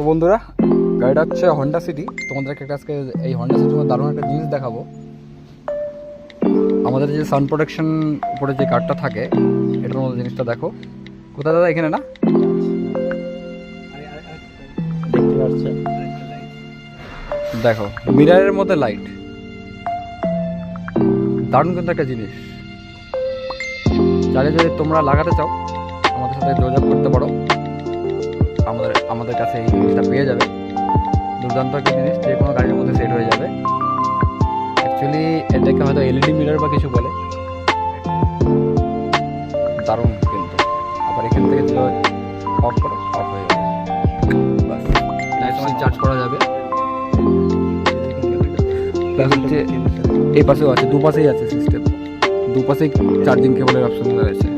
বন্ধুরা, গাড়িটা হচ্ছে হন্ডা সিটি। তোমাদেরকে আজকে এই হন্ডা সিটির মধ্যে দারুণ একটা জিনিস দেখাবো। আমাদের যে সান প্রোটেকশন উপরে যে কার্ডটা থাকে, এটার মধ্যে জিনিসটা দেখো। কোথায় দাদা? এখানে না, দেখতে পাচ্ছেন? দেখো মিরারের মধ্যে লাইট। দারুণ কিন্তু একটা জিনিস। চাইলে যদি তোমরা লাগাতে চাও আমাদের সাথে যোগাযোগ করতে পারো। আমাদের কাছে এই জিনিসটা পেয়ে যাবে। দুর্দান্ত একটা জিনিস, যে কোনো গাড়ির মধ্যে সেট হয়ে যাবে। অ্যাকচুয়ালি এটাকে হয়তো এলইডি মিরার বা কিছু বলে। দারুণ কিন্তু। আবার এখান থেকে অফ করো, অফ হয়ে যাবে। বাস, নাইট সময় চার্জ করা যাবে। প্লাস হচ্ছে এই পাশেও আছে, দুপাশেই আছে সিস্টেম। দুপাশেই চার্জিং কেবলের অপশন রয়েছে।